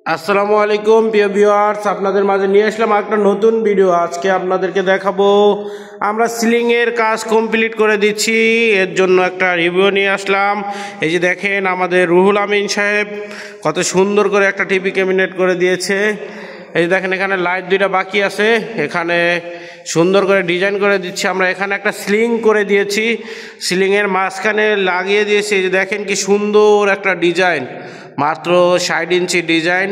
আসসালামু আলাইকুম প্রিয় ভিউয়ার্স, আপনাদের মাঝে নিয়ে আসলাম একটা নতুন ভিডিও। আজকে আপনাদেরকে দেখাবো আমরা সিলিং এর কাজ কমপ্লিট করে দিচ্ছি, এর জন্য একটা রিভিউ নিয়ে আসলাম। এই যে দেখেন আমাদের রুহুল আমিন সাহেব কত সুন্দর করে একটা টিভি ক্যাবিনেট করে দিয়েছে। এই যে দেখেন এখানে লাইট দুইটা বাকি আছে, এখানে সুন্দর করে ডিজাইন করে দিচ্ছি আমরা। এখানে একটা সিলিং করে দিয়েছি, সিলিংয়ের মাঝখানে লাগিয়ে দিয়েছি। এই যে দেখেন কি সুন্দর একটা ডিজাইন, মাত্র 60 ইঞ্চি ডিজাইন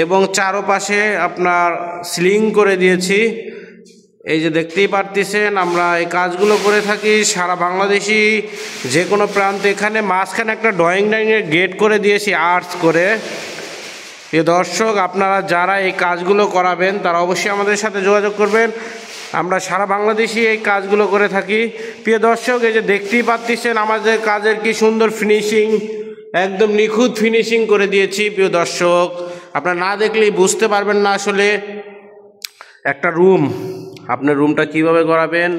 এবং চারপাশে আপনার সিলিং করে দিয়েছি। এই যে দেখতেই পারতেছেন আমরা এই কাজগুলো করে থাকি সারা বাংলাদেশি যে কোনো প্রান্তে। এখানে মাঝখানে একটা ড্রয়িং ডাইনিংয়ের গেট করে দিয়েছি আর্টস করে। প্রিয় দর্শক, আপনারা যারা এই কাজগুলো করাবেন তারা অবশ্যই আমাদের সাথে যোগাযোগ করবেন। আমরা সারা বাংলাদেশি এই কাজগুলো করে থাকি। প্রিয় দর্শক, এই যে দেখতেই পাচ্ছেন আমাদের কাজের কি সুন্দর ফিনিশিং, একদম নিখুঁত ফিনিশিং করে দিয়েছি। প্রিয় দর্শক, আপনারা না দেখলেই বুঝতে পারবেন না আসলে একটা রুম আপনার রুমটা কিভাবে করাবেন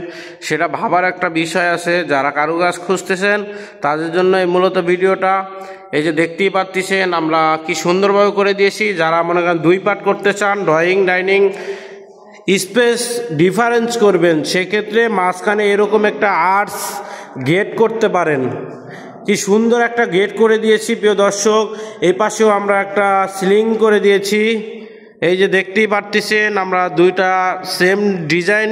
সেটা ভাবার একটা বিষয় আছে। যারা কারুকাজ খুঁজতেছেন তাদের জন্য এই মূলত ভিডিওটা। এই যে দেখতেই পাচ্ছেন আমরা কি সুন্দরভাবে করে দিয়েছি। যারা মনে করেন 2 পার্ট করতে চান, ড্রয়িং ডাইনিং স্পেস ডিফারেন্স করবেন, সেক্ষেত্রে মাঝখানে এরকম একটা আর্টস গেট করতে পারেন। কি সুন্দর একটা গেট করে দিয়েছি প্রিয় দর্শক। এই পাশেও আমরা একটা সিলিং করে দিয়েছি। এই যে দেখতেই পারতেছেন আমরা দুইটা সেম ডিজাইন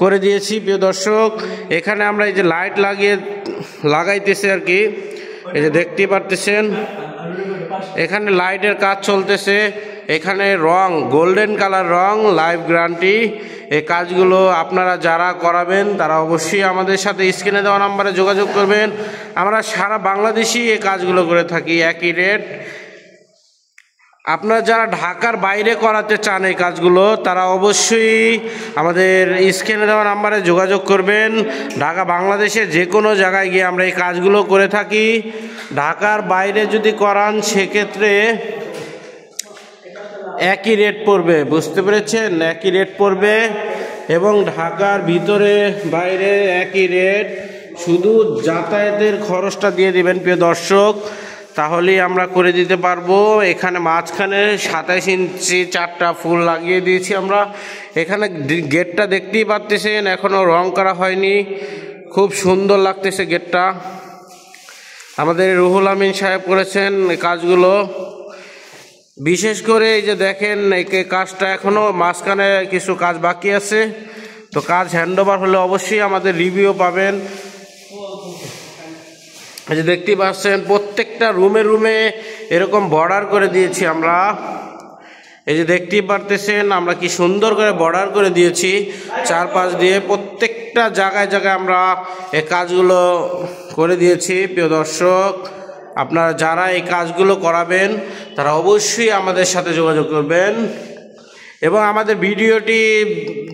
করে দিয়েছি প্রিয় দর্শক। এখানে আমরা এই যে লাইট লাগাইতেছি আর কি। এই যে দেখতেই পারতেছেন এখানে লাইটের কাজ চলতেছে। এখানে রং গোল্ডেন কালার রং, লাইফ গ্যারান্টি। এই কাজগুলো আপনারা যারা করাবেন তারা অবশ্যই আমাদের সাথে স্ক্রিনে দেওয়া নাম্বারে যোগাযোগ করবেন। আমরা সারা বাংলাদেশই এই কাজগুলো করে থাকি, একই রেট। আপনারা যারা ঢাকার বাইরে করাতে চান এই কাজগুলো তারা অবশ্যই আমাদের স্ক্রিনে দেওয়া নাম্বারে যোগাযোগ করবেন। ঢাকা বাংলাদেশে যে কোনো জায়গায় গিয়ে আমরা এই কাজগুলো করে থাকি। ঢাকার বাইরে যদি করান সেক্ষেত্রে একই রেট পড়বে, বুঝতে পেরেছেন? একই রেট পড়বে এবং ঢাকার ভিতরে বাইরে একই রেট, শুধু যাতায়াতের খরচটা দিয়ে দিবেন প্রিয় দর্শক, তাহলেই আমরা করে দিতে পারবো। এখানে মাঝখানে 27 ইঞ্চি 4টা ফুল লাগিয়ে দিয়েছি আমরা। এখানে গেটটা দেখতেই পাচ্ছেন এখনও রং করা হয়নি, খুব সুন্দর লাগতেছে গেটটা। আমাদের রুহুল আমিন সাহেব করেছেন এই কাজগুলো। বিশেষ করে এই যে দেখেন এই কাজটা এখনও মাঝখানে কিছু কাজ বাকি আছে, তো কাজ হ্যান্ডওভার হলে অবশ্যই আমাদের রিভিউ পাবেন। এই যে দেখতেই পাচ্ছেন প্রত্যেকটা রুমে এরকম বর্ডার করে দিয়েছি আমরা। এই যে দেখতেই পারতেছেন আমরা কি সুন্দর করে বর্ডার করে দিয়েছি চারপাশ দিয়ে। প্রত্যেকটা জায়গায় আমরা এই কাজগুলো করে দিয়েছি। প্রিয় দর্শক, আপনারা যারা এই কাজগুলো করাবেন তারা অবশ্যই আমাদের সাথে যোগাযোগ করবেন এবং আমাদের ভিডিওটি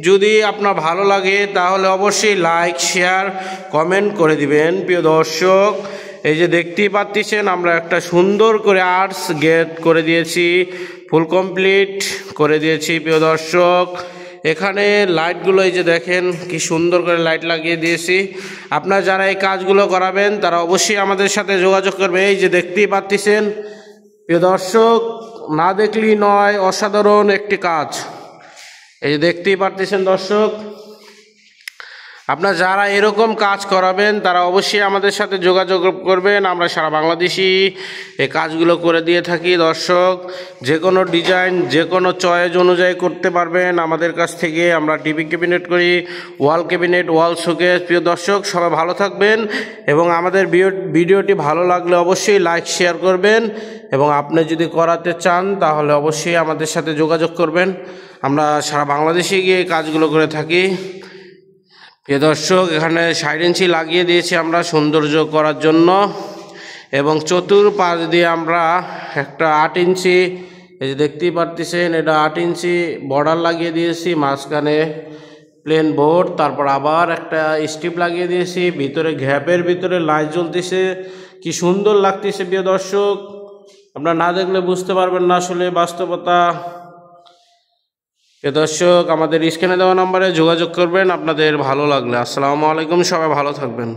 যদি আপনার ভালো লাগে তাহলে অবশ্যই লাইক, শেয়ার, কমেন্ট করে দিবেন। প্রিয় দর্শক, এই যে দেখতেই পাচ্ছেন আমরা একটা সুন্দর করে আর্টস গেট করে দিয়েছি, ফুল কমপ্লিট করে দিয়েছি। প্রিয় দর্শক, এখানে লাইটগুলো এই যে দেখেন কি সুন্দর করে লাইট লাগিয়ে দিয়েছি। আপনারা যারা এই কাজগুলো করাবেন তারা অবশ্যই আমাদের সাথে যোগাযোগ করবে। এই যে দেখতেই পাচ্ছেন প্রিয় দর্শক, না দেখলেই নয়, অসাধারণ একটি কাজ। এই যে দেখতেই পাচ্ছেন দর্শক, আপনারা যারা এরকম কাজ করাবেন তারা অবশ্যই আমাদের সাথে যোগাযোগ করবেন। আমরা সারা বাংলাদেশি এই কাজগুলো করে দিয়ে থাকি। দর্শক, যে কোনো ডিজাইন, যে কোনো চয়েস অনুযায়ী করতে পারবেন আমাদের কাছ থেকে। আমরা টিভি ক্যাবিনেট করি, ওয়াল ক্যাবিনেট, ওয়াল শোকেস। প্রিয় দর্শক, সবাই ভালো থাকবেন এবং আমাদের ভিডিওটি ভালো লাগলে অবশ্যই লাইক, শেয়ার করবেন এবং আপনি যদি করাতে চান তাহলে অবশ্যই আমাদের সাথে যোগাযোগ করবেন। আমরা সারা বাংলাদেশে গিয়ে এই কাজগুলো করে থাকি। প্রিয় দর্শক, এখানে 60 ইঞ্চি লাগিয়ে দিয়েছি আমরা সৌন্দর্য করার জন্য এবং চতুর্পাশ দিয়ে আমরা একটা 8 ইঞ্চি, এই যে দেখতেই পারতেছেন এটা 8 ইঞ্চি বর্ডার লাগিয়ে দিয়েছি। মাঝখানে প্লেন বোর্ড, তারপর আবার একটা স্ট্রিপ লাগিয়ে দিয়েছি। ভিতরে গ্যাপের ভিতরে লাইট জ্বলতেছে, কি সুন্দর লাগতেছে। প্রিয় দর্শক, আপনারা না দেখলে বুঝতে পারবেন না আসলে বাস্তবতা। দর্শক, আমাদের স্ক্রিনে দেওয়া নম্বরে যোগাযোগ করবেন আপনাদের ভালো লাগলে। আসসালামু আলাইকুম, সবাই ভালো থাকবেন।